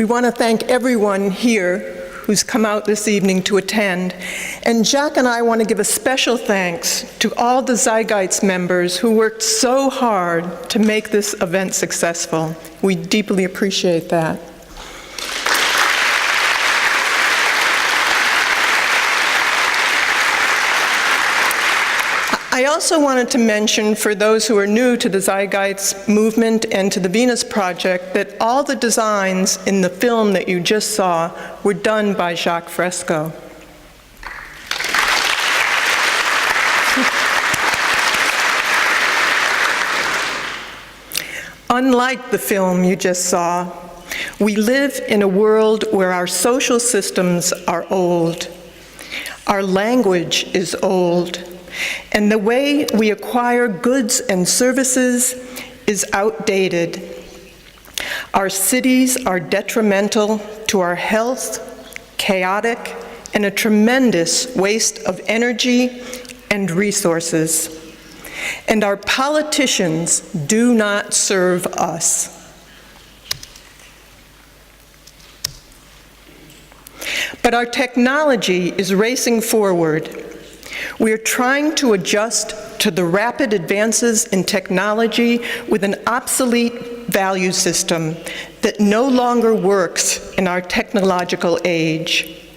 We want to thank everyone here who's come out this evening to attend. And Jack and I want to give a special thanks to all the Zeitgeist members who worked so hard to make this event successful. We deeply appreciate that. I also wanted to mention, for those who are new to the Zeitgeist movement and to the Venus Project, that all the designs in the film that you just saw were done by Jacques Fresco. Unlike the film you just saw, we live in a world where our social systems are old. Our language is old. And the way we acquire goods and services is outdated. Our cities are detrimental to our health, chaotic, and a tremendous waste of energy and resources. And our politicians do not serve us. But our technology is racing forward. We are trying to adjust to the rapid advances in technology with an obsolete value system that no longer works in our technological age.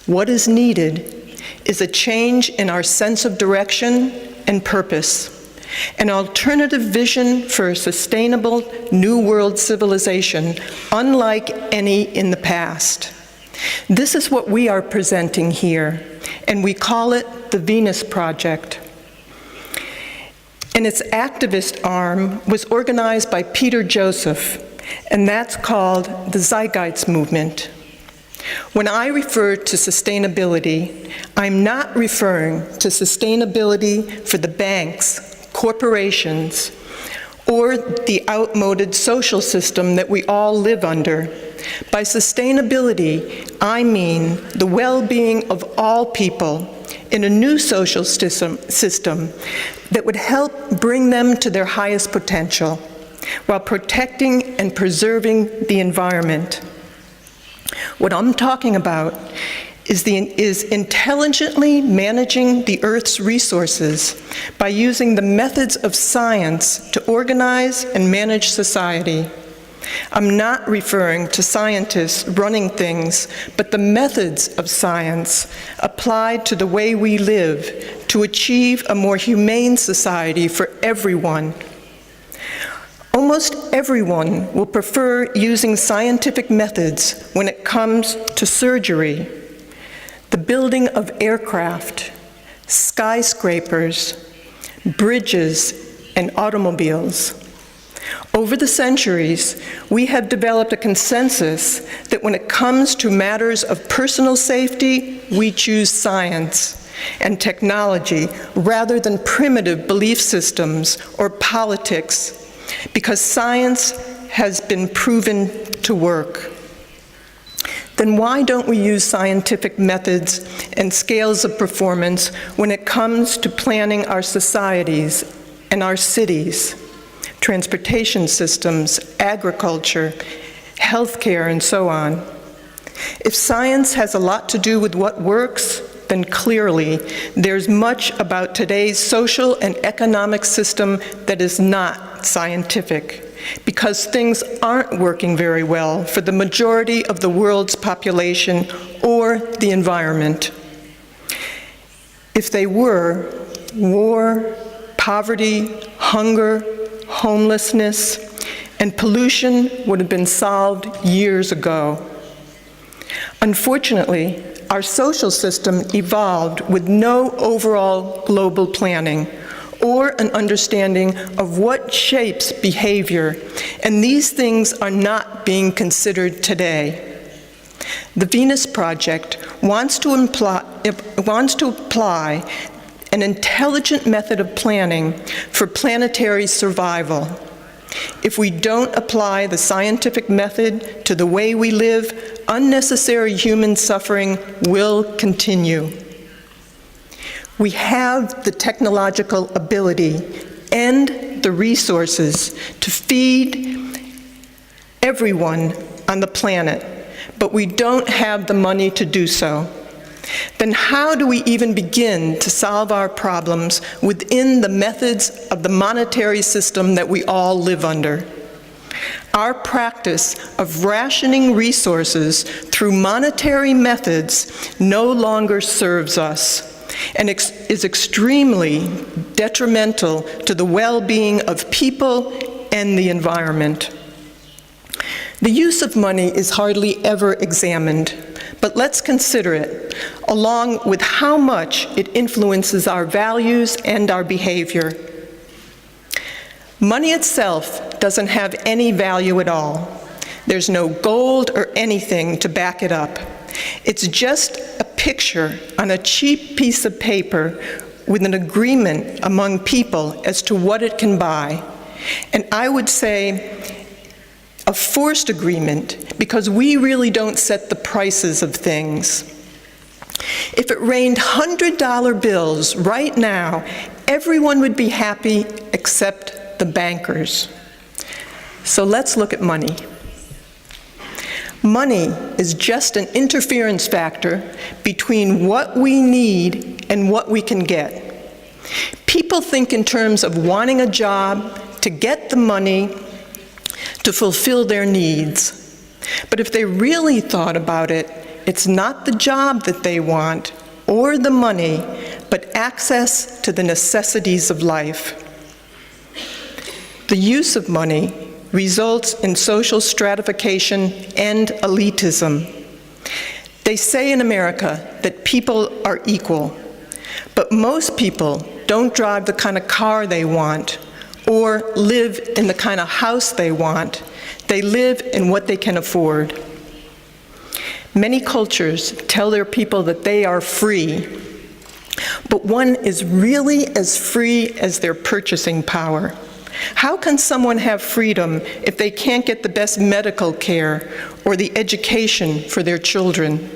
What is needed is a change in our sense of direction and purpose, an alternative vision for a sustainable New World civilization unlike any in the past. This is what we are presenting here, and we call it the Venus Project. And its activist arm was organized by Peter Joseph, and that's called the Zeitgeist movement. When I refer to sustainability, I'm not referring to sustainability for the banks, corporations, or the outmoded social system that we all live under. By sustainability, I mean the well-being of all people in a new social system that would help bring them to their highest potential while protecting and preserving the environment. What I'm talking about is intelligently managing the Earth's resources by using the methods of science to organize and manage society. I'm not referring to scientists running things, but the methods of science applied to the way we live to achieve a more humane society for everyone. Almost everyone will prefer using scientific methods when it comes to surgery, the building of aircraft, skyscrapers, bridges, and automobiles. Over the centuries, we have developed a consensus that when it comes to matters of personal safety, we choose science and technology rather than primitive belief systems or politics, because science has been proven to work. Then why don't we use scientific methods and scales of performance when it comes to planning our societies and our cities, transportation systems, agriculture, healthcare, and so on? If science has a lot to do with what works, then clearly there's much about today's social and economic system that is not scientific, because things aren't working very well for the majority of the world's population or the environment. If they were, war, poverty, hunger, homelessness, and pollution would have been solved years ago. Unfortunately, our social system evolved with no overall global planning or an understanding of what shapes behavior, and these things are not being considered today. The Venus Project wants to apply an intelligent method of planning for planetary survival. If we don't apply the scientific method to the way we live, unnecessary human suffering will continue. We have the technological ability and the resources to feed everyone on the planet, but we don't have the money to do so. Then how do we even begin to solve our problems within the methods of the monetary system that we all live under? Our practice of rationing resources through monetary methods no longer serves us and is extremely detrimental to the well-being of people and the environment. The use of money is hardly ever examined, but let's consider it, along with how much it influences our values and our behavior. Money itself doesn't have any value at all. There's no gold or anything to back it up. It's just a picture on a cheap piece of paper with an agreement among people as to what it can buy. And I would say a forced agreement, because we really don't set the prices of things. If it rained $100 bills right now, everyone would be happy except the bankers. So let's look at money. Money is just an interference factor between what we need and what we can get. People think in terms of wanting a job, to get the money, to fulfill their needs. But if they really thought about it, it's not the job that they want or the money, but access to the necessities of life. The use of money results in social stratification and elitism. They say in America that people are equal, but most people don't drive the kind of car they want or live in the kind of house they want. They live in what they can afford. Many cultures tell their people that they are free, but one is really as free as their purchasing power. How can someone have freedom if they can't get the best medical care or the education for their children?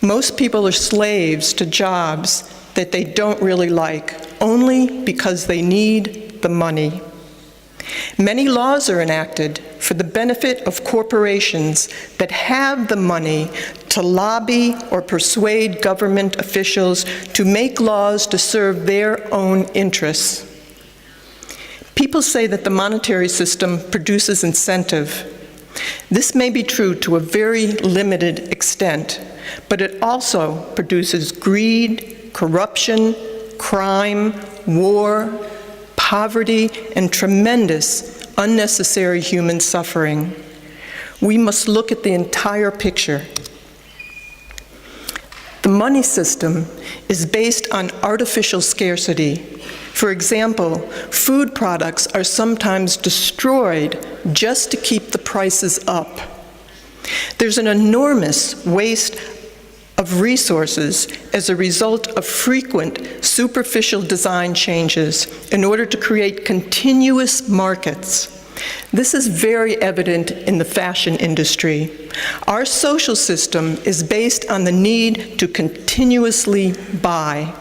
Most people are slaves to jobs that they don't really like, only because they need the money. Many laws are enacted for the benefit of corporations that have the money to lobby or persuade government officials to make laws to serve their own interests. People say that the monetary system produces incentive. This may be true to a very limited extent, but it also produces greed, corruption, crime, war, poverty, and tremendous unnecessary human suffering. We must look at the entire picture. The money system is based on artificial scarcity. For example, food products are sometimes destroyed just to keep the prices up. There's an enormous waste of resources as a result of frequent superficial design changes in order to create continuous markets. This is very evident in the fashion industry. Our social system is based on the need to continuously buy.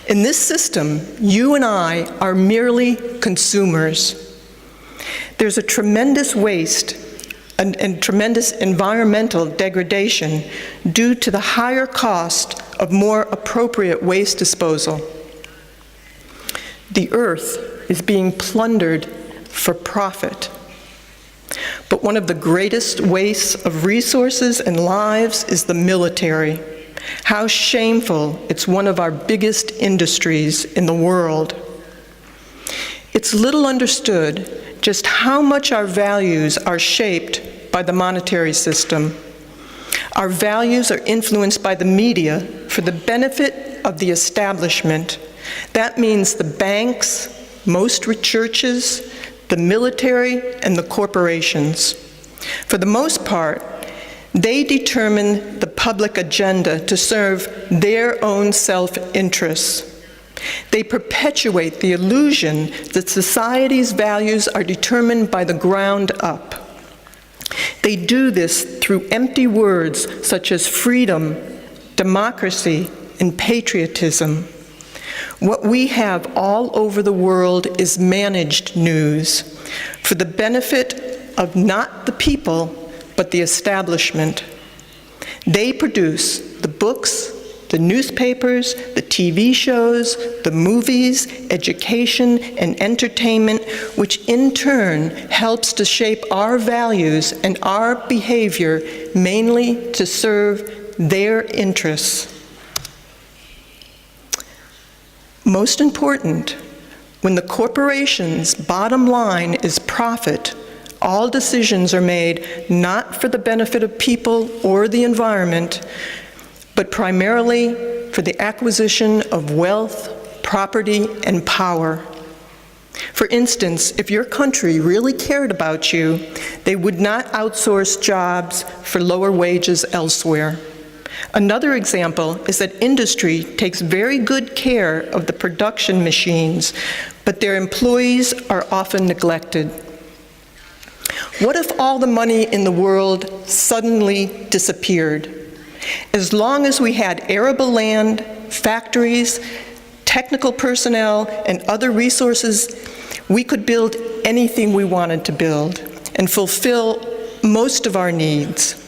In this system, you and I are merely consumers. There's a tremendous waste and tremendous environmental degradation due to the higher cost of more appropriate waste disposal. The earth is being plundered for profit. But one of the greatest wastes of resources and lives is the military. How shameful, it's one of our biggest industries in the world. It's little understood just how much our values are shaped by the monetary system. Our values are influenced by the media for the benefit of the establishment. That means the banks, most churches, the military, and the corporations. For the most part, they determine the public agenda to serve their own self-interests. They perpetuate the illusion that society's values are determined by the ground up. They do this through empty words such as freedom, democracy, and patriotism. What we have all over the world is managed news for the benefit of not the people, but the establishment. They produce the books, the newspapers, the TV shows, the movies, education, and entertainment, which in turn helps to shape our values and our behavior, mainly to serve their interests. Most important, when the corporation's bottom line is profit, all decisions are made not for the benefit of people or the environment, but primarily for the acquisition of wealth, property, and power. For instance, if your country really cared about you, they would not outsource jobs for lower wages elsewhere. Another example is that industry takes very good care of the production machines, but their employees are often neglected. What if all the money in the world suddenly disappeared? As long as we had arable land, factories, technical personnel, and other resources, we could build anything we wanted to build and fulfill most of our needs.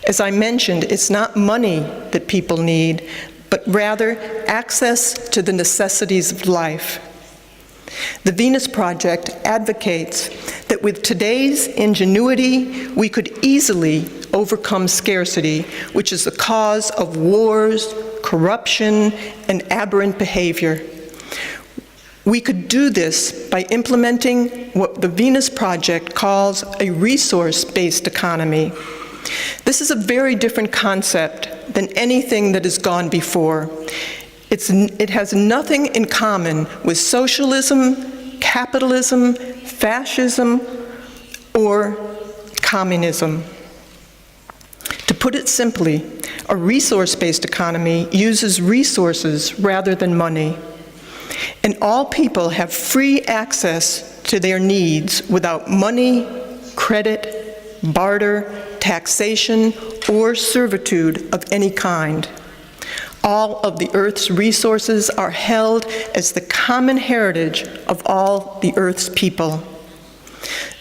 As I mentioned, it's not money that people need, but rather access to the necessities of life. The Venus Project advocates that with today's ingenuity, we could easily overcome scarcity, which is the cause of wars, corruption, and aberrant behavior. We could do this by implementing what the Venus Project calls a resource-based economy. This is a very different concept than anything that has gone before. It has nothing in common with socialism, capitalism, fascism, or communism. To put it simply, a resource-based economy uses resources rather than money. And all people have free access to their needs without money, credit, barter, taxation, or servitude of any kind. All of the Earth's resources are held as the common heritage of all the Earth's people.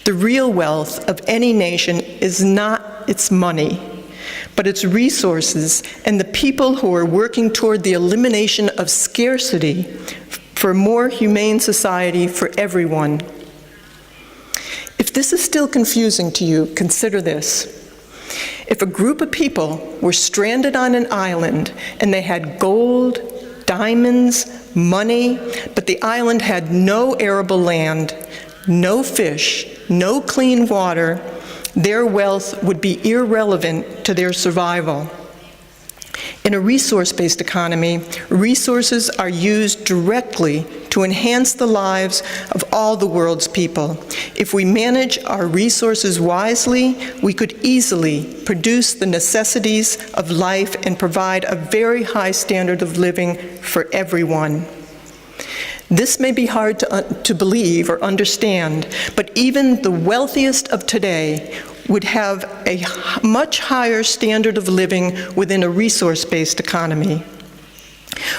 The real wealth of any nation is not its money, but its resources and the people who are working toward the elimination of scarcity for a more humane society for everyone. If this is still confusing to you, consider this. If a group of people were stranded on an island and they had gold, diamonds, money, but the island had no arable land, no fish, no clean water, their wealth would be irrelevant to their survival. In a resource-based economy, resources are used directly to enhance the lives of all the world's people. If we manage our resources wisely, we could easily produce the necessities of life and provide a very high standard of living for everyone. This may be hard to believe or understand, but even the wealthiest of today would have a much higher standard of living within a resource-based economy.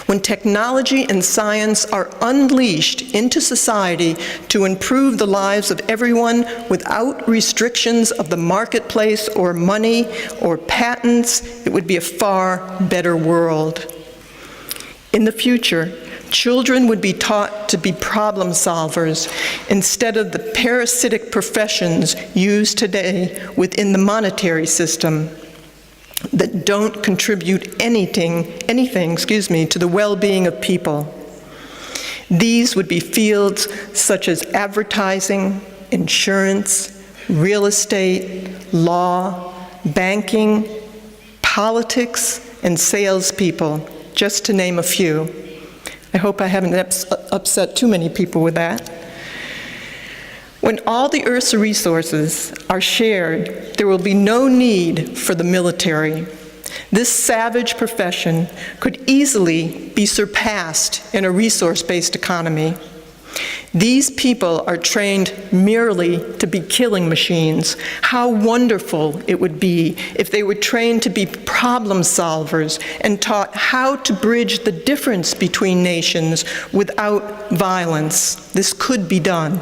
When technology and science are unleashed into society to improve the lives of everyone without restrictions of the marketplace or money or patents, it would be a far better world. In the future, children would be taught to be problem solvers instead of the parasitic professions used today within the monetary system that don't contribute anything, to the well-being of people. These would be fields such as advertising, insurance, real estate, law, banking, politics, and salespeople, just to name a few. I hope I haven't upset too many people with that. When all the Earth's resources are shared, there will be no need for the military. This savage profession could easily be surpassed in a resource-based economy. These people are trained merely to be killing machines. How wonderful it would be if they were trained to be problem solvers and taught how to bridge the difference between nations without violence. This could be done.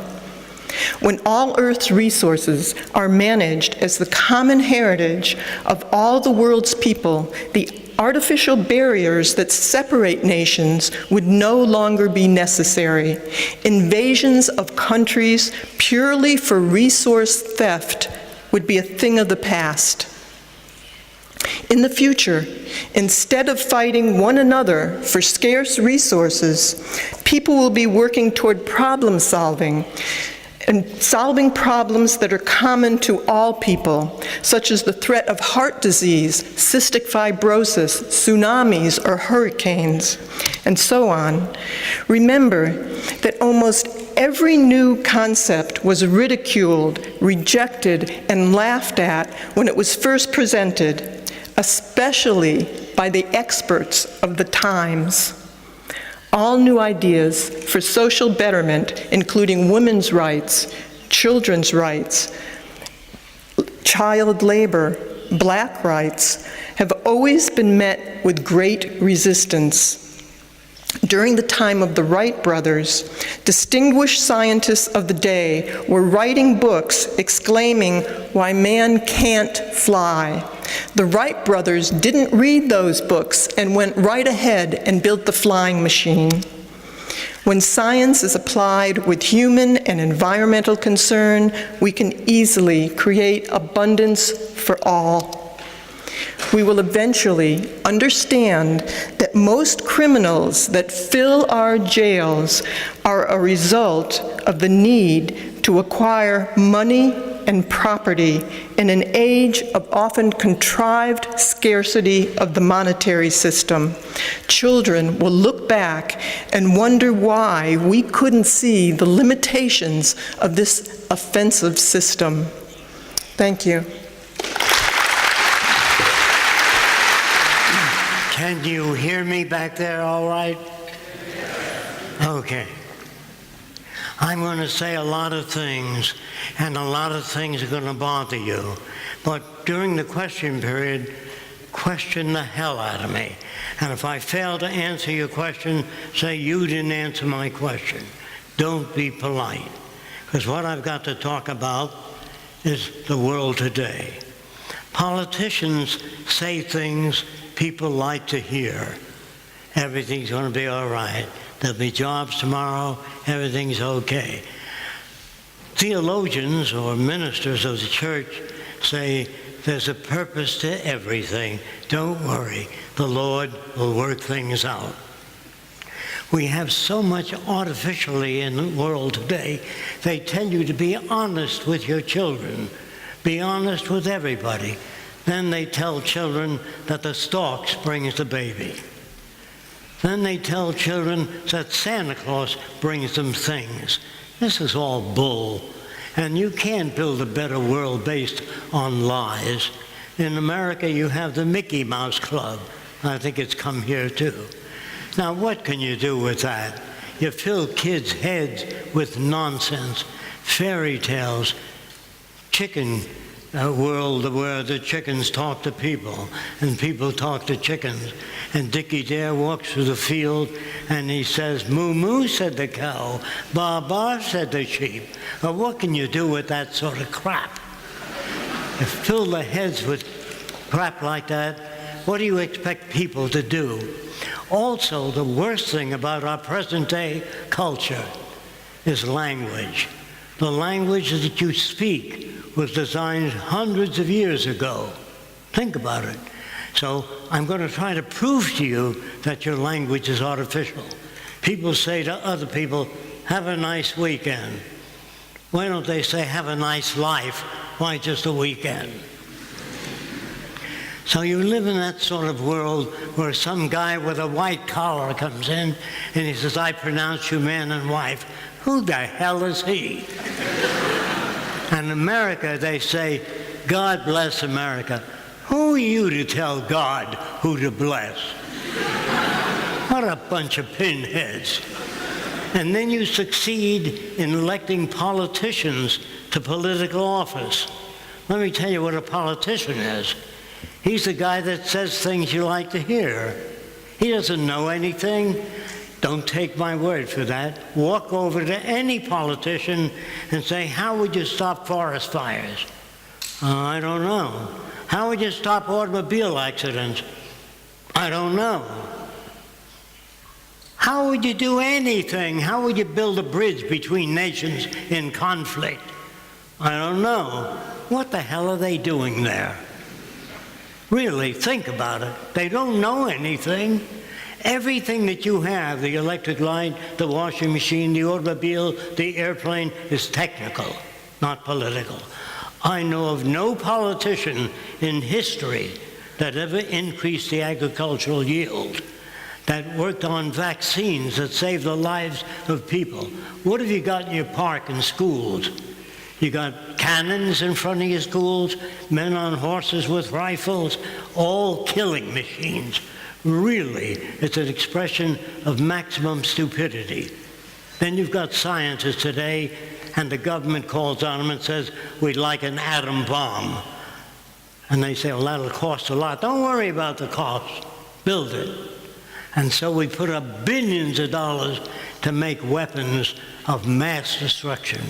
When all Earth's resources are managed as the common heritage of all the world's people, the artificial barriers that separate nations would no longer be necessary. Invasions of countries purely for resource theft would be a thing of the past. In the future, instead of fighting one another for scarce resources, people will be working toward problem solving and solving problems that are common to all people, such as the threat of heart disease, cystic fibrosis, tsunamis, or hurricanes, and so on. Remember that almost every new concept was ridiculed, rejected, and laughed at when it was first presented, especially by the experts of the times. All new ideas for social betterment, including women's rights, children's rights, child labor, black rights, have always been met with great resistance. During the time of the Wright brothers, distinguished scientists of the day were writing books exclaiming why man can't fly. The Wright brothers didn't read those books and went right ahead and built the flying machine. When science is applied with human and environmental concern, we can easily create abundance for all. We will eventually understand that most criminals that fill our jails are a result of the need to acquire money and property in an age of often contrived scarcity of the monetary system. Children will look back and wonder why we couldn't see the limitations of this offensive system. Thank you. Can you hear me back there all right? Okay. I'm going to say a lot of things, and a lot of things are going to bother you. But during the question period, question the hell out of me. And if I fail to answer your question, say you didn't answer my question. Don't be polite. Because what I've got to talk about is the world today. Politicians say things people like to hear. Everything's going to be all right. There'll be jobs tomorrow. Everything's okay. Theologians or ministers of the church say there's a purpose to everything. Don't worry. The Lord will work things out. We have so much artificially in the world today. They tell you to be honest with your children. Be honest with everybody. Then they tell children that the stork brings the baby. Then they tell children that Santa Claus brings them things. This is all bull. And you can't build a better world based on lies. In America, you have the Mickey Mouse Club. I think it's come here too. Now, what can you do with that? You fill kids' heads with nonsense, fairy tales, chicken world where the chickens talk to people and people talk to chickens. And Dickie Dare walks through the field and he says, moo moo, said the cow, ba ba, said the sheep. Well, what can you do with that sort of crap? You fill the heads with crap like that, what do you expect people to do? Also, the worst thing about our present day culture is language. The language that you speak was designed hundreds of years ago. Think about it. So I'm going to try to prove to you that your language is artificial. People say to other people, have a nice weekend. Why don't they say, have a nice life? Why just a weekend? So you live in that sort of world where some guy with a white collar comes in and he says, I pronounce you man and wife. Who the hell is he? In America, they say, God bless America. Who are you to tell God who to bless? What a bunch of pinheads. And then you succeed in electing politicians to political office. Let me tell you what a politician is. He's the guy that says things you like to hear. He doesn't know anything. Don't take my word for that. Walk over to any politician and say, how would you stop forest fires? I don't know. How would you stop automobile accidents? I don't know. How would you do anything? How would you build a bridge between nations in conflict? I don't know. What the hell are they doing there? Really, think about it. They don't know anything. Everything that you have, the electric light, the washing machine, the automobile, the airplane, is technical, not political. I know of no politician in history that ever increased the agricultural yield, that worked on vaccines that saved the lives of people. What have you got in your park and schools? You got cannons in front of your schools, men on horses with rifles, all killing machines. Really, it's an expression of maximum stupidity. Then you've got scientists today, and the government calls on them and says, we'd like an atom bomb. And they say, well, that'll cost a lot. Don't worry about the cost. Build it. And so we put up billions of dollars to make weapons of mass destruction.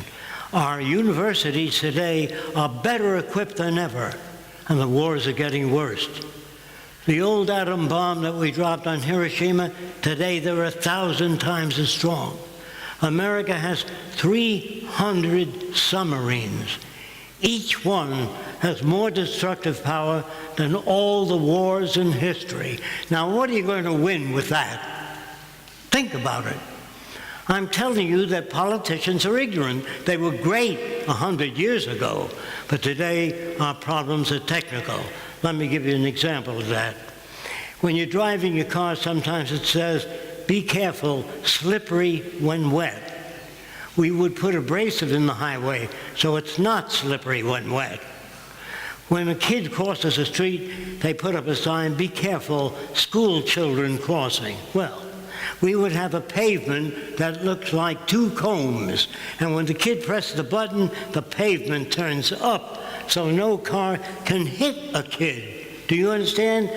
Our universities today are better equipped than ever, and the wars are getting worse. The old atom bomb that we dropped on Hiroshima, today they're 1,000 times as strong. America has 300 submarines. Each one has more destructive power than all the wars in history. Now, what are you going to win with that? Think about it. I'm telling you that politicians are ignorant. They were great 100 years ago, but today our problems are technical. Let me give you an example of that. When you're driving your car, sometimes it says, be careful, slippery when wet. We would put abrasive in the highway so it's not slippery when wet. When a kid crosses a street, they put up a sign, be careful, school children crossing. Well, we would have a pavement that looks like two combs, and when the kid presses the button, the pavement turns up so no car can hit a kid. Do you understand?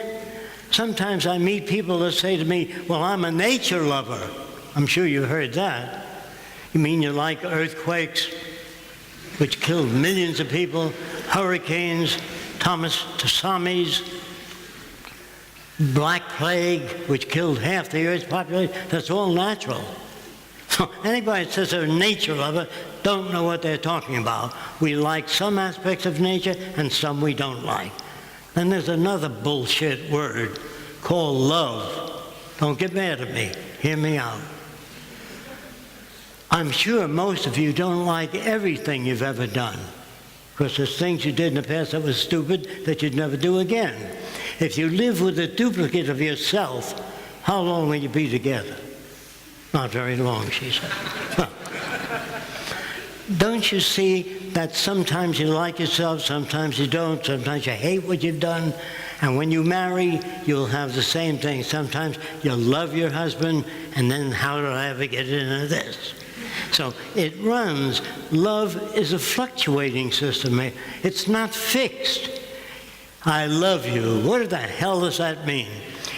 Sometimes I meet people that say to me, well, I'm a nature lover. I'm sure you've heard that. You mean you like earthquakes, which killed millions of people, hurricanes, tsunamis, Black Plague, which killed half the Earth's population? That's all natural. So anybody that says they're a nature lover don't know what they're talking about. We like some aspects of nature and some we don't like. Then there's another bullshit word called love. Don't get mad at me. Hear me out. I'm sure most of you don't like everything you've ever done, because there's things you did in the past that was stupid that you'd never do again. If you live with a duplicate of yourself, how long will you be together? Not very long, she said. Don't you see that sometimes you like yourself, sometimes you don't, sometimes you hate what you've done, and when you marry, you'll have the same thing. Sometimes you'll love your husband, and then how did I ever get into this? So it runs. Love is a fluctuating system. It's not fixed. I love you. What the hell does that mean?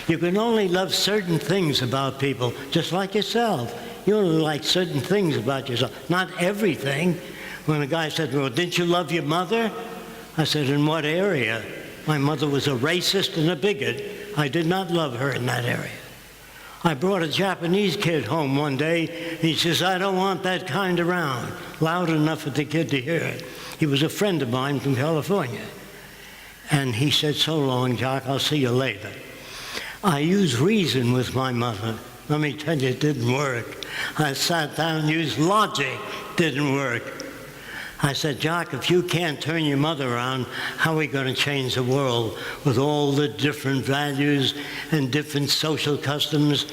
You can only love certain things about people, just like yourself. You only like certain things about yourself, not everything. When a guy said, well, didn't you love your mother? I said, in what area? My mother was a racist and a bigot. I did not love her in that area. I brought a Japanese kid home one day. He says, I don't want that kind around. Loud enough for the kid to hear it. He was a friend of mine from California. And he said, so long, Jock, I'll see you later. I used reason with my mother. Let me tell you, it didn't work. I sat down and used logic. Didn't work. I said, Jock, if you can't turn your mother around, how are we going to change the world with all the different values and different social customs?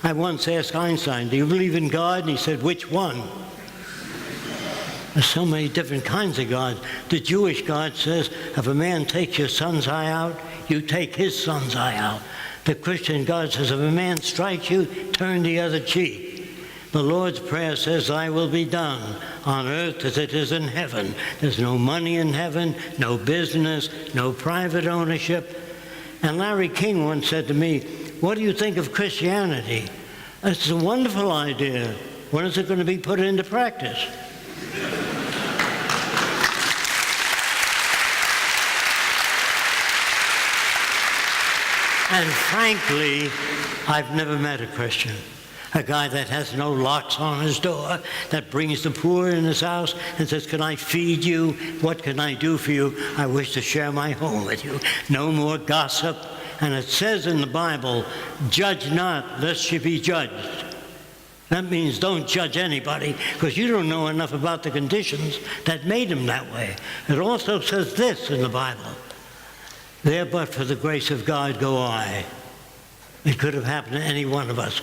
I once asked Einstein, do you believe in God? And he said, which one? There's so many different kinds of gods. The Jewish God says, if a man takes your son's eye out, you take his son's eye out. The Christian God says, if a man strikes you, turn the other cheek. The Lord's Prayer says, thy will be done on earth as it is in heaven. There's no money in heaven, no business, no private ownership. And Larry King once said to me, what do you think of Christianity? It's a wonderful idea. When is it going to be put into practice? And frankly, I've never met a Christian, a guy that has no locks on his door, that brings the poor in his house and says, can I feed you? What can I do for you? I wish to share my home with you. No more gossip. And it says in the Bible, judge not, lest you be judged. That means don't judge anybody, because you don't know enough about the conditions that made him that way. It also says this in the Bible, there but for the grace of God go I. It could have happened to any one of us.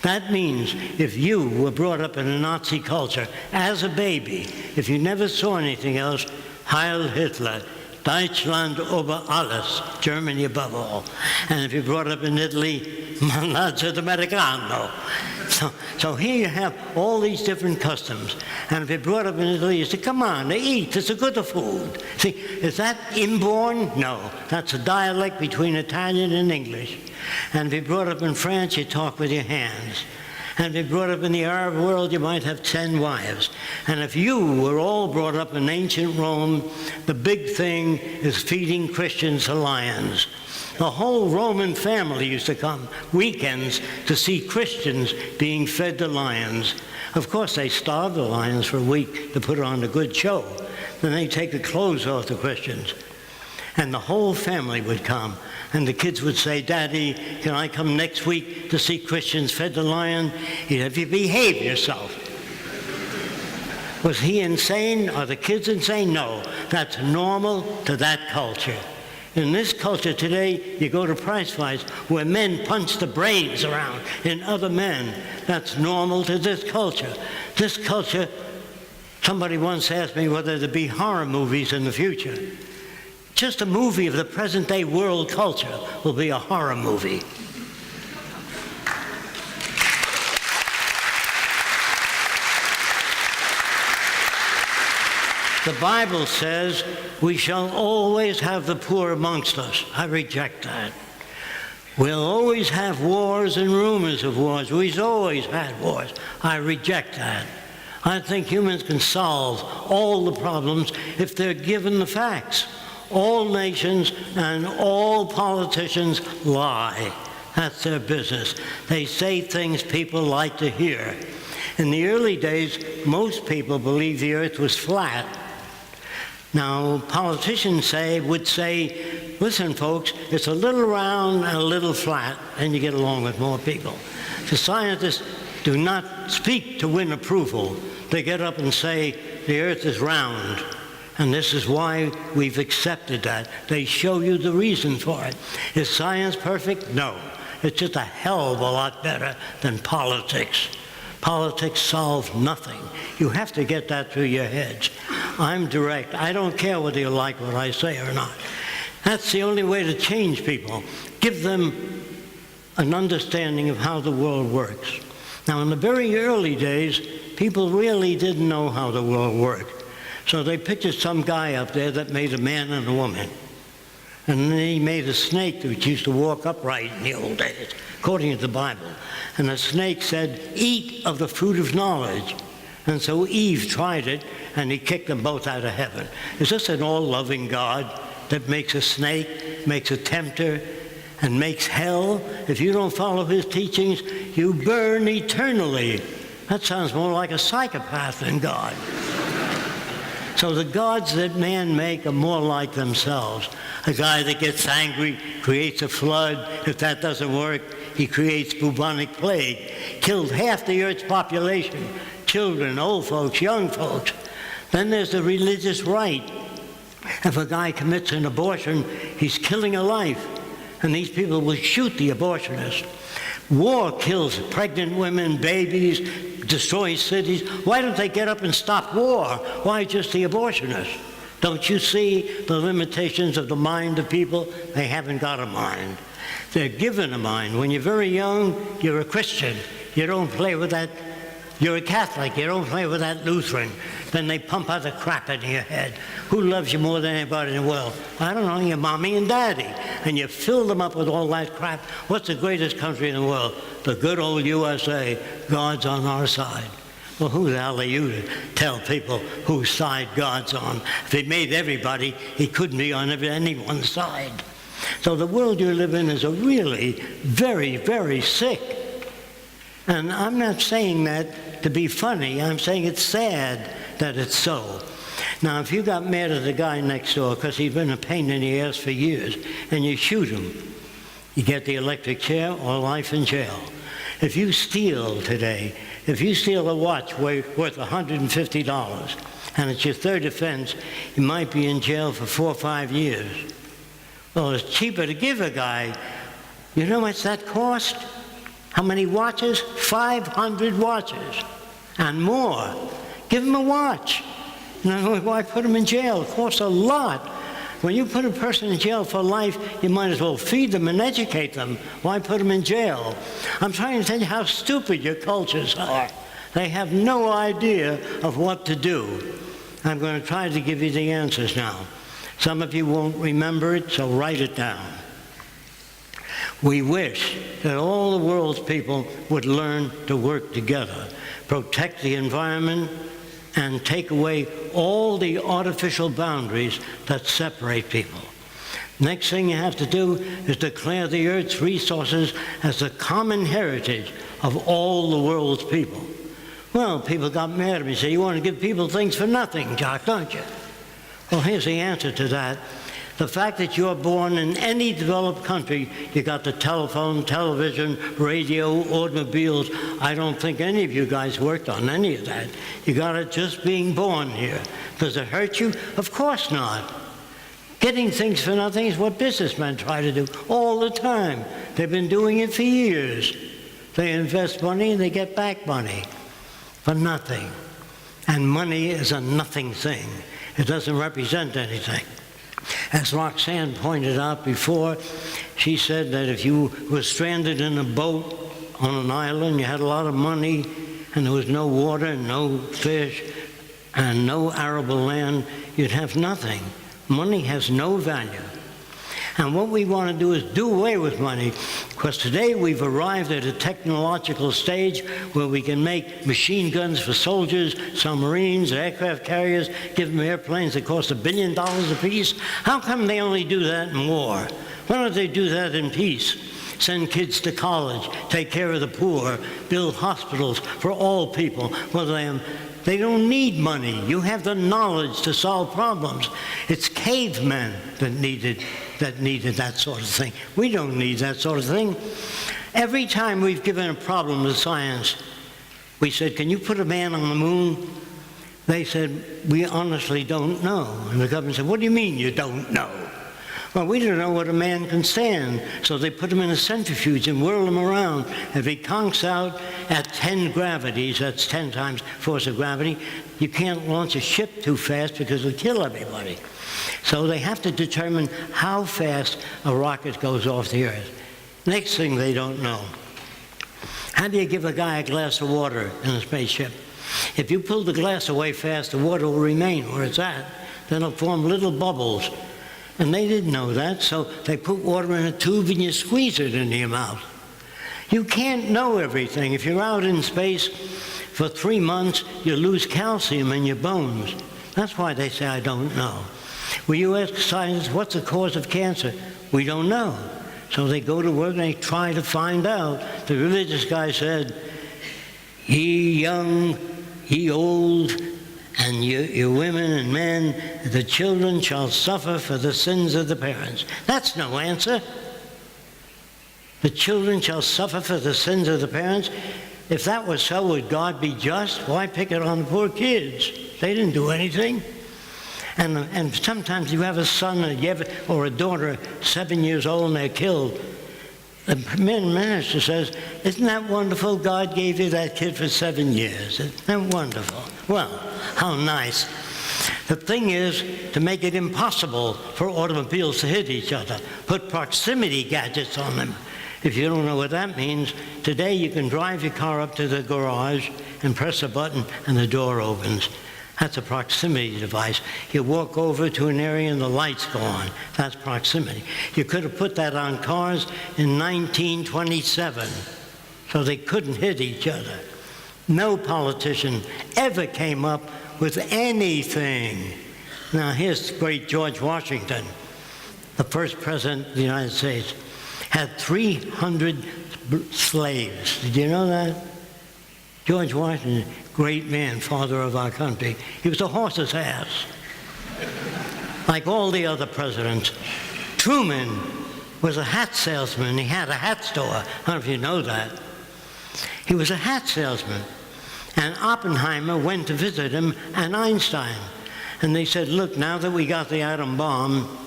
That means if you were brought up in a Nazi culture as a baby, if you never saw anything else, Heil Hitler, Deutschland über alles, Germany above all. And if you're brought up in Italy, Manazzo d'Americano. So here you have all these different customs. And if you're brought up in Italy, you say, come on, eat, it's a good food. See, is that inborn? No, that's a dialect between Italian and English. And if you're brought up in France, you talk with your hands. And if you're brought up in the Arab world, you might have 10 wives. And if you were all brought up in ancient Rome, the big thing is feeding Christians to lions. The whole Roman family used to come weekends to see Christians being fed to lions. Of course, they starved the lions for a week to put on a good show. Then they take the clothes off the Christians. And the whole family would come. And the kids would say, Daddy, can I come next week to see Christians fed to lion? He'd have you behave yourself. Was he insane? Are the kids insane? No. That's normal to that culture. In this culture today, you go to prize fights where men punch the brains around in other men. That's normal to this culture. This culture, somebody once asked me whether there'd be horror movies in the future. Just a movie of the present-day world culture will be a horror movie. The Bible says we shall always have the poor amongst us. I reject that. We'll always have wars and rumors of wars. We've always had wars. I reject that. I think humans can solve all the problems if they're given the facts. All nations and all politicians lie. That's their business. They say things people like to hear. In the early days, most people believed the earth was flat. Now, politicians would say, listen, folks, it's a little round and a little flat, and you get along with more people. The scientists do not speak to win approval. They get up and say, the earth is round. And this is why we've accepted that. They show you the reason for it. Is science perfect? No. It's just a hell of a lot better than politics. Politics solve nothing. You have to get that through your heads. I'm direct. I don't care whether you like what I say or not. That's the only way to change people. Give them an understanding of how the world works. Now, in the very early days, people really didn't know how the world worked. So they pictured some guy up there that made a man and a woman. And then he made a snake which used to walk upright in the old days, according to the Bible. And the snake said, eat of the fruit of knowledge. And so Eve tried it, and he kicked them both out of heaven. Is this an all-loving God that makes a snake, makes a tempter, and makes hell? If you don't follow his teachings, you burn eternally. That sounds more like a psychopath than God. So the gods that man make are more like themselves. A guy that gets angry creates a flood. If that doesn't work, he creates bubonic plague. Killed half the earth's population. Children, old folks, young folks. Then there's the religious right. If a guy commits an abortion, he's killing a life. And these people will shoot the abortionist. War kills pregnant women, babies, destroys cities. Why don't they get up and stop war? Why just the abortionists? Don't you see the limitations of the mind of people? They haven't got a mind. They're given a mind. When you're very young, you're a Christian. You don't play with that you're a Catholic, you don't play with that Lutheran. Then they pump out the crap into your head. Who loves you more than anybody in the world? I don't know, your mommy and daddy. And you fill them up with all that crap. What's the greatest country in the world? The good old USA. God's on our side. Well, who the hell are you to tell people whose side God's on? If he made everybody, he couldn't be on anyone's side. So the world you live in is a really very, very sick. And I'm not saying that to be funny. I'm saying it's sad that it's so. Now, if you got mad at the guy next door because he's been a pain in the ass for years, and you shoot him, you get the electric chair or life in jail. If you steal today, if you steal a watch worth $150, and it's your third offense, you might be in jail for 4 or 5 years. Well, it's cheaper to give a guy. You know how much that cost? How many watches? 500 watches and more. Give him a watch. No, why put him in jail? It costs a lot. When you put a person in jail for life, you might as well feed them and educate them. Why put them in jail? I'm trying to tell you how stupid your cultures are. They have no idea of what to do. I'm going to try to give you the answers now. Some of you won't remember it, so write it down. We wish that all the world's people would learn to work together, protect the environment, and take away all the artificial boundaries that separate people. Next thing you have to do is declare the Earth's resources as a common heritage of all the world's people. Well, people got mad at me and say, you want to give people things for nothing, Jock, don't you? Well, here's the answer to that. The fact that you're born in any developed country, you got the telephone, television, radio, automobiles. I don't think any of you guys worked on any of that. You got it just being born here. Does it hurt you? Of course not. Getting things for nothing is what businessmen try to do all the time. They've been doing it for years. They invest money and they get back money for nothing. And money is a nothing thing. It doesn't represent anything. As Roxanne pointed out before, she said that if you were stranded in a boat on an island, you had a lot of money, and there was no water, and no fish, and no arable land, you'd have nothing. Money has no value. And what we want to do is do away with money, because today we've arrived at a technological stage where we can make machine guns for soldiers, submarines, aircraft carriers, give them airplanes that cost $1 billion apiece. How come they only do that in war? Why don't they do that in peace? Send kids to college, take care of the poor, build hospitals for all people. Well, they don't need money. You have the knowledge to solve problems. It's cavemen that needed that sort of thing. We don't need that sort of thing. Every time we've given a problem to science, we said, can you put a man on the moon? They said, we honestly don't know. And the government said, what do you mean you don't know? Well, we don't know what a man can stand. So they put him in a centrifuge and whirl him around. If he conks out at 10 gravities, that's 10 times force of gravity, you can't launch a ship too fast because it'll kill everybody. So they have to determine how fast a rocket goes off the Earth. Next thing they don't know. How do you give a guy a glass of water in a spaceship? If you pull the glass away fast, the water will remain where it's at. Then it'll form little bubbles. And they didn't know that, so they put water in a tube and you squeeze it into your mouth. You can't know everything. If you're out in space for 3 months, you lose calcium in your bones. That's why they say, I don't know. When you ask scientists, what's the cause of cancer? We don't know. So they go to work and they try to find out. The religious guy said, ye young, ye old, and you women and men, the children shall suffer for the sins of the parents. That's no answer. The children shall suffer for the sins of the parents. If that was so, would God be just? Why pick it on the poor kids? They didn't do anything. And sometimes you have a son or a daughter 7 years old and they're killed. The minister says, isn't that wonderful? God gave you that kid for 7 years. Isn't that wonderful? Well, how nice. The thing is to make it impossible for automobiles to hit each other. Put proximity gadgets on them. If you don't know what that means, today you can drive your car up to the garage and press a button and the door opens. That's a proximity device. You walk over to an area and the lights go on. That's proximity. You could have put that on cars in 1927, so they couldn't hit each other. No politician ever came up with anything. Now here's the great George Washington, the first president of the United States, had 300 slaves. Did you know that? George Washington, great man, father of our country. He was a horse's ass. Like all the other presidents. Truman was a hat salesman. He had a hat store. I don't know if you know that. He was a hat salesman. And Oppenheimer went to visit him and Einstein. And they said, look, now that we got the atom bomb,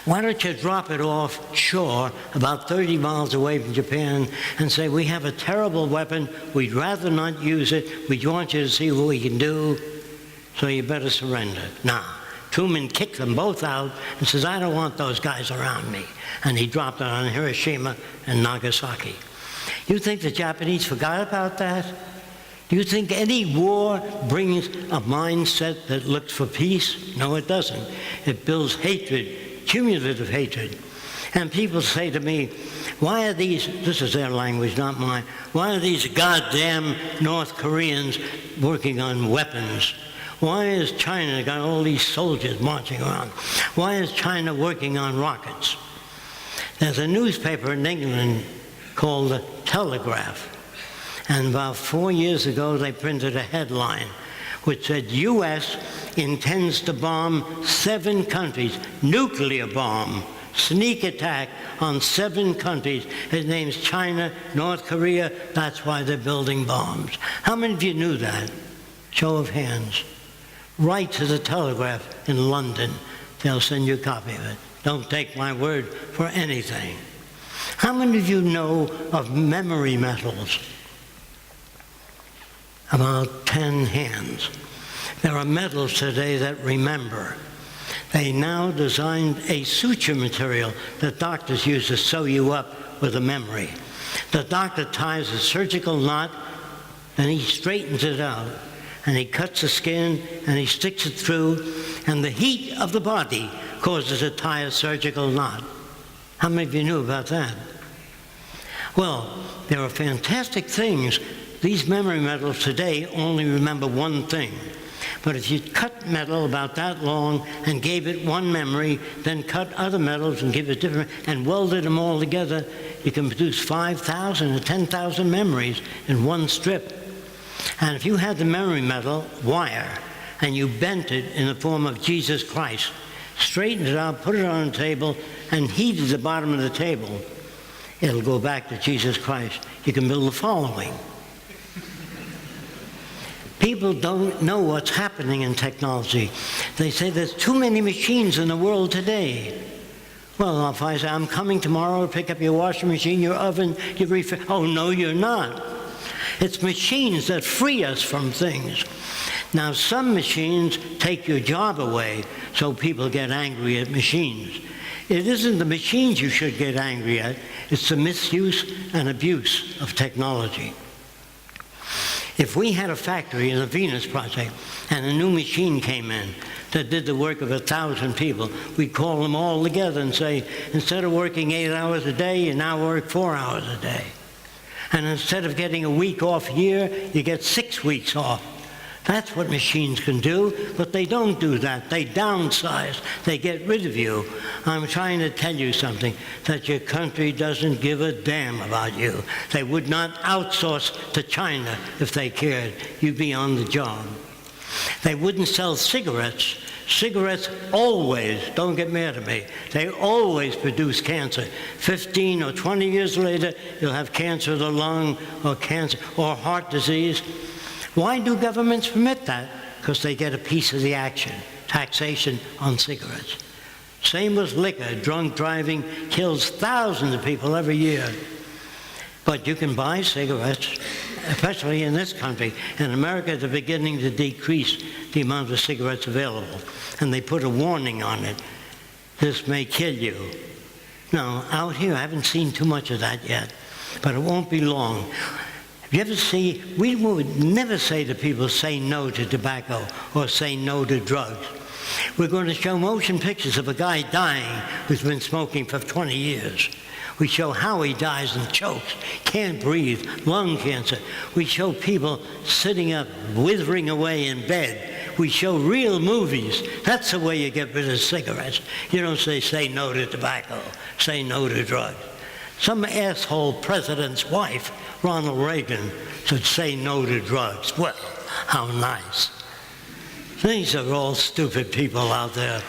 why don't you drop it offshore about 30 miles away from Japan and say, we have a terrible weapon, we'd rather not use it, we want you to see what we can do, so you better surrender. Nah, Truman kicked them both out and says, I don't want those guys around me. And he dropped it on Hiroshima and Nagasaki. You think the Japanese forgot about that? Do you think any war brings a mindset that looks for peace? No, it doesn't. It builds hatred, cumulative hatred. And people say to me, why are these, this is their language, not mine, why are these goddamn North Koreans working on weapons? Why is China got all these soldiers marching around? Why is China working on rockets? There's a newspaper in England called the Telegraph. And about 4 years ago, they printed a headline which said, U.S. intends to bomb 7 countries, nuclear bomb, sneak attack on 7 countries. It names China, North Korea. That's why they're building bombs. How many of you knew that? Show of hands. Write to the Telegraph in London. They'll send you a copy of it. Don't take my word for anything. How many of you know of memory metals? About 10 hands. There are metals today that remember. They now designed a suture material that doctors use to sew you up with a memory. The doctor ties a surgical knot and he straightens it out. And he cuts the skin and he sticks it through, and the heat of the body causes to tie a surgical knot. How many of you knew about that? Well, there are fantastic things. These memory metals today only remember one thing. But if you cut metal about that long and gave it one memory, then cut other metals and give it different, and welded them all together, you can produce 5,000 or 10,000 memories in one strip. And if you had the memory metal wire and you bent it in the form of Jesus Christ, straightened it out, put it on a table, and heated the bottom of the table, it'll go back to Jesus Christ. You can build the following. People don't know what's happening in technology. They say there's too many machines in the world today. Well, if I say, I'm coming tomorrow to pick up your washing machine, your oven, your refrigerator. Oh, no, you're not. It's machines that free us from things. Now, some machines take your job away, so people get angry at machines. It isn't the machines you should get angry at. It's the misuse and abuse of technology. If we had a factory in the Venus Project and a new machine came in that did the work of 1,000 people, we'd call them all together and say, instead of working 8 hours a day, you now work 4 hours a day. And instead of getting a week off here, you get 6 weeks off. That's what machines can do, but they don't do that. They downsize. They get rid of you. I'm trying to tell you something, that your country doesn't give a damn about you. They would not outsource to China if they cared. You'd be on the job. They wouldn't sell cigarettes. Cigarettes always, don't get mad at me, they always produce cancer. 15 or 20 years later, you'll have cancer of the lung or cancer or heart disease. Why do governments permit that? Because they get a piece of the action, taxation on cigarettes. Same with liquor. Drunk driving kills thousands of people every year. But you can buy cigarettes, especially in this country. In America, they're beginning to decrease the amount of cigarettes available. And they put a warning on it. This may kill you. No, out here, I haven't seen too much of that yet, but it won't be long. Have you ever seen, we would never say to people, say no to tobacco or say no to drugs. We're going to show motion pictures of a guy dying who's been smoking for 20 years. We show how he dies and chokes, can't breathe, lung cancer. We show people sitting up, withering away in bed. We show real movies. That's the way you get rid of cigarettes. You don't say no to tobacco, say no to drugs. Some asshole president's wife, Ronald Reagan, said say no to drugs. Well, how nice. These are all stupid people out there.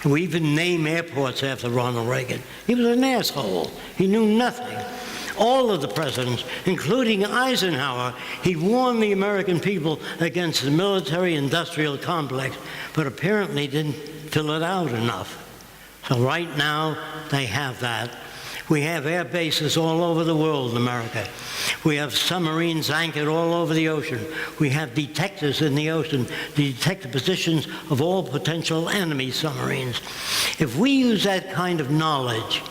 We even name airports after Ronald Reagan. He was an asshole. He knew nothing. All of the presidents, including Eisenhower, he warned the American people against the military-industrial complex, but apparently didn't fill it out enough. So right now, they have that. We have air bases all over the world in America. We have submarines anchored all over the ocean. We have detectors in the ocean to detect the positions of all potential enemy submarines. If we use that kind of knowledge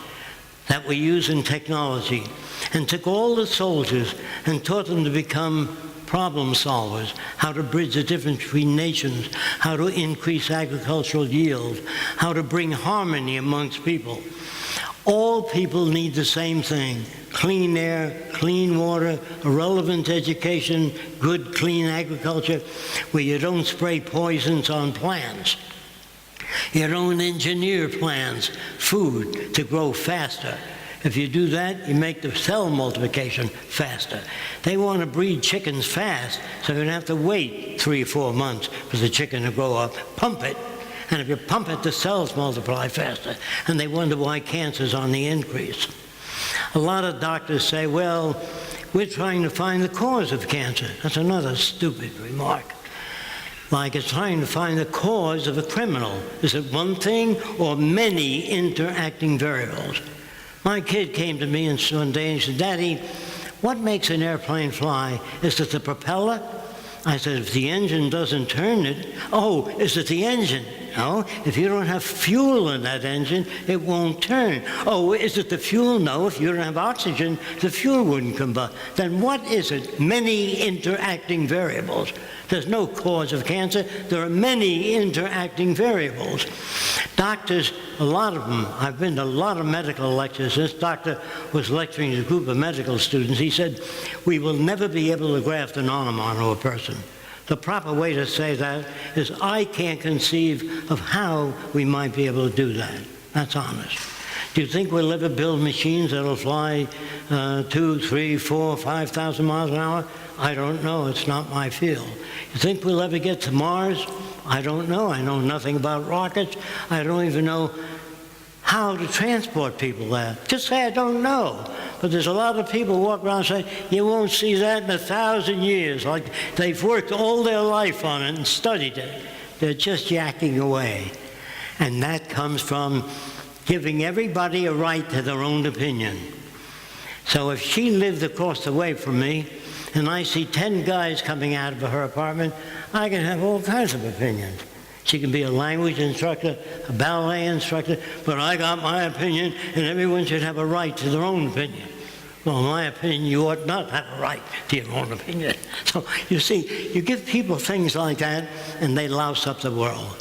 that we use in technology and took all the soldiers and taught them to become problem solvers, how to bridge the difference between nations, how to increase agricultural yield, how to bring harmony amongst people. All people need the same thing: clean air, clean water, a relevant education, good, clean agriculture, where you don't spray poisons on plants. You don't engineer plants, food, to grow faster. If you do that, you make the cell multiplication faster. They want to breed chickens fast, so you don't have to wait 3 or 4 months for the chicken to grow up. Pump it. And if you pump it, the cells multiply faster. And they wonder why cancer's on the increase. A lot of doctors say, well, we're trying to find the cause of cancer. That's another stupid remark. Like it's trying to find the cause of a criminal. Is it one thing or many interacting variables? My kid came to me one day and said, Daddy, what makes an airplane fly? Is it the propeller? I said, if the engine doesn't turn it, oh, is it the engine? No, if you don't have fuel in that engine, it won't turn. Oh, is it the fuel? No, if you don't have oxygen, the fuel wouldn't combust. Then what is it? Many interacting variables. There's no cause of cancer. There are many interacting variables. Doctors, a lot of them, I've been to a lot of medical lectures. This doctor was lecturing a group of medical students. He said, we will never be able to graft an arm onto a person. The proper way to say that is, I can't conceive of how we might be able to do that. That's honest. Do you think we'll ever build machines that'll fly 2, 3, 4, 5,000 miles an hour? I don't know. It's not my field. You think we'll ever get to Mars? I don't know. I know nothing about rockets. I don't even know how to transport people there. Just say I don't know. But there's a lot of people walk around saying, you won't see that in 1,000 years. Like they've worked all their life on it and studied it. They're just yakking away. And that comes from giving everybody a right to their own opinion. So if she lived across the way from me, and I see 10 guys coming out of her apartment, I can have all kinds of opinions. She can be a language instructor, a ballet instructor, but I got my opinion, and everyone should have a right to their own opinion. Well, in my opinion, you ought not have a right to your own opinion. So, you see, you give people things like that, and they louse up the world.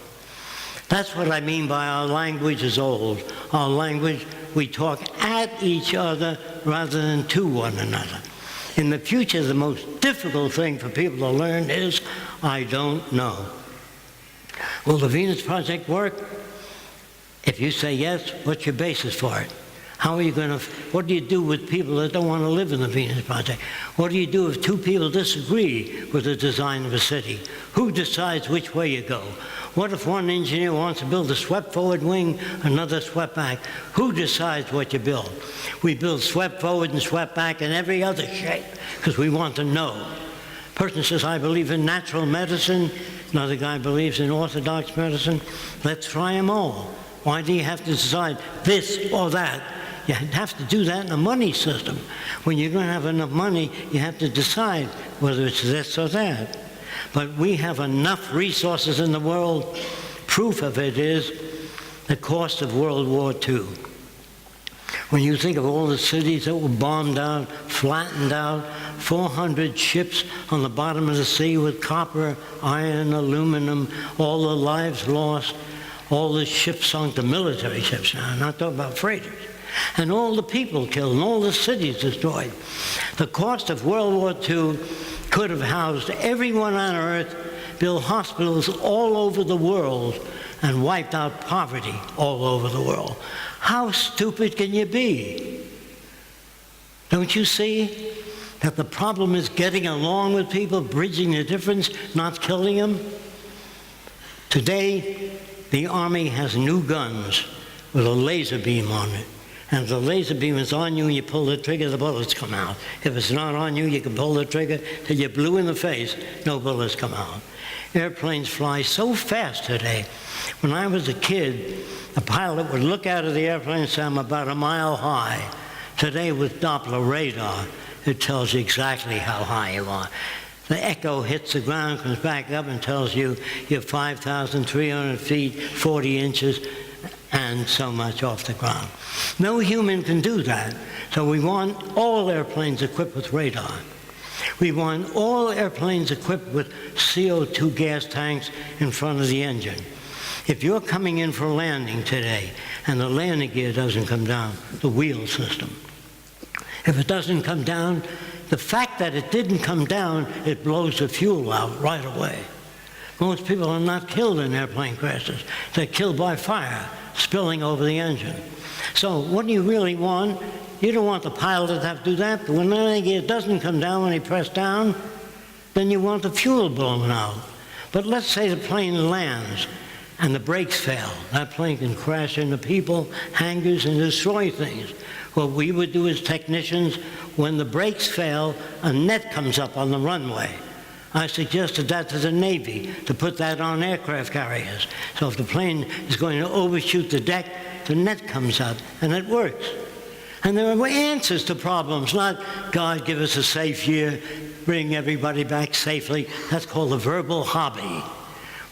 That's what I mean by our language is old. Our language, we talk at each other rather than to one another. In the future, the most difficult thing for people to learn is, I don't know. Will the Venus Project work? If you say yes, what's your basis for it? How are you going to, what do you do with people that don't want to live in the Venus Project? What do you do if 2 people disagree with the design of a city? Who decides which way you go? What if one engineer wants to build a swept forward wing, another swept back? Who decides what you build? We build swept forward and swept back in every other shape because we want to know. Person says, I believe in natural medicine. Another guy believes in orthodox medicine. Let's try them all. Why do you have to decide this or that? You have to do that in a money system. When you're going to have enough money, you have to decide whether it's this or that. But we have enough resources in the world. Proof of it is the cost of World War II. When you think of all the cities that were bombed out, flattened out, 400 ships on the bottom of the sea with copper, iron, aluminum, all the lives lost, all the ships sunk, the military ships now, I'm not talking about freighters, and all the people killed and all the cities destroyed. The cost of World War II could have housed everyone on earth, built hospitals all over the world, and wiped out poverty all over the world. How stupid can you be? Don't you see that the problem is getting along with people, bridging the difference, not killing them? Today, the Army has new guns with a laser beam on it. And if the laser beam is on you and you pull the trigger, the bullets come out. If it's not on you, you can pull the trigger till you're blue in the face, no bullets come out. Airplanes fly so fast today. When I was a kid, the pilot would look out of the airplane and say, I'm about a mile high. Today, with Doppler radar, it tells you exactly how high you are. The echo hits the ground, comes back up and tells you you're 5,300 feet, 40 inches, and so much off the ground. No human can do that. So we want all airplanes equipped with radar. We want all airplanes equipped with CO2 gas tanks in front of the engine. If you're coming in for landing today and the landing gear doesn't come down, the wheel system, if it doesn't come down, the fact that it didn't come down, it blows the fuel out right away. Most people are not killed in airplane crashes. They're killed by fire spilling over the engine. So what do you really want? You don't want the pilot to have to do that. But when the landing gear doesn't come down when he pressed down, then you want the fuel blown out. But let's say the plane lands and the brakes fail. That plane can crash into people, hangars, and destroy things. What we would do as technicians, when the brakes fail, a net comes up on the runway. I suggested that to the Navy, to put that on aircraft carriers. So if the plane is going to overshoot the deck, the net comes up, and it works. And there are answers to problems, not God give us a safe year, bring everybody back safely. That's called a verbal hobby.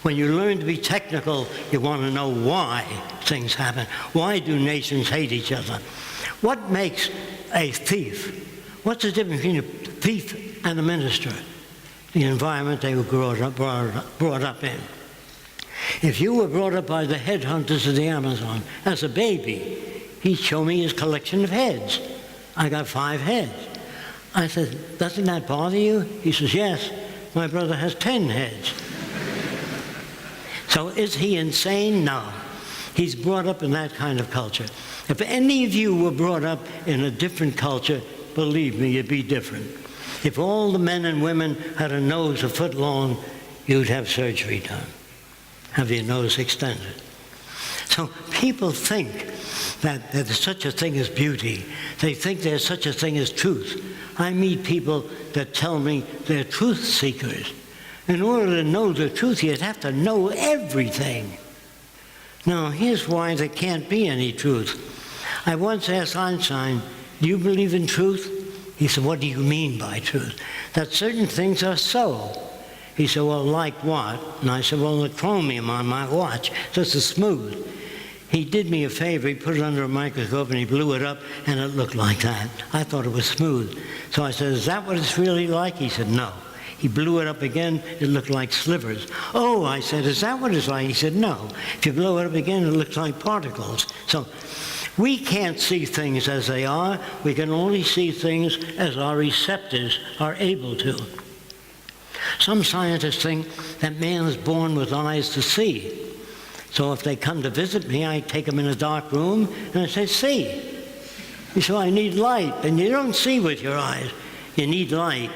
When you learn to be technical, you want to know why things happen. Why do nations hate each other? What makes a thief? What's the difference between a thief and a minister? The environment they were brought up in. If you were brought up by the headhunters of the Amazon as a baby, he'd show me his collection of heads. I got 5 heads. I said, doesn't that bother you? He says, yes, my brother has 10 heads. So is he insane? No. He's brought up in that kind of culture. If any of you were brought up in a different culture, believe me, you'd be different. If all the men and women had a nose a foot long, you'd have surgery done, have your nose extended. So people think that there's such a thing as beauty. They think there's such a thing as truth. I meet people that tell me they're truth seekers. In order to know the truth, you'd have to know everything. Now, here's why there can't be any truth. I once asked Einstein, do you believe in truth? He said, what do you mean by truth? That certain things are so. He said, well, like what? And I said, well, the chromium on my watch, just as smooth. He did me a favor, he put it under a microscope and he blew it up and it looked like that. I thought it was smooth. So I said, is that what it's really like? He said, no. He blew it up again, it looked like slivers. Oh, I said, is that what it's like? He said, no. If you blow it up again, it looks like particles. So we can't see things as they are. We can only see things as our receptors are able to. Some scientists think that man is born with eyes to see. So if they come to visit me, I take them in a dark room and I say, see. He said, I need light. And you don't see with your eyes. You need light.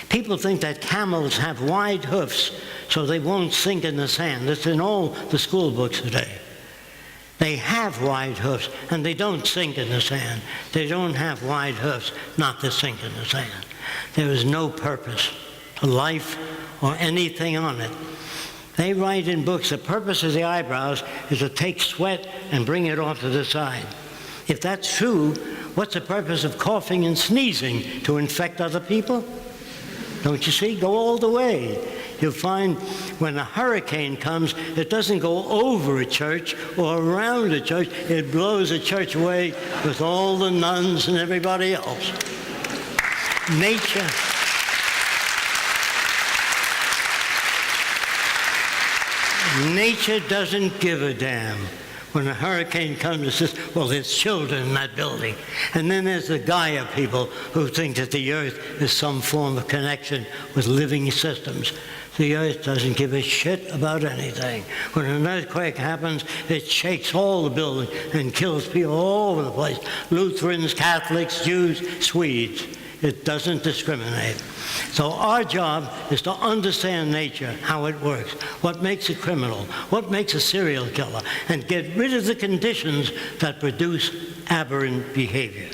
People think that camels have wide hoofs so they won't sink in the sand. It's in all the school books today. They have wide hoofs and they don't sink in the sand. They don't have wide hoofs not to sink in the sand. There is no purpose to life or anything on it. They write in books, the purpose of the eyebrows is to take sweat and bring it off to the side. If that's true, what's the purpose of coughing and sneezing? To infect other people? Don't you see? Go all the way. You'll find when a hurricane comes, it doesn't go over a church or around a church. It blows a church away with all the nuns and everybody else. Nature doesn't give a damn. When a hurricane comes, it says, well, there's children in that building. And then there's the Gaia people who think that the earth is some form of connection with living systems. The earth doesn't give a shit about anything. When an earthquake happens, it shakes all the buildings and kills people all over the place. Lutherans, Catholics, Jews, Swedes. It doesn't discriminate. So our job is to understand nature, how it works, what makes a criminal, what makes a serial killer, and get rid of the conditions that produce aberrant behavior.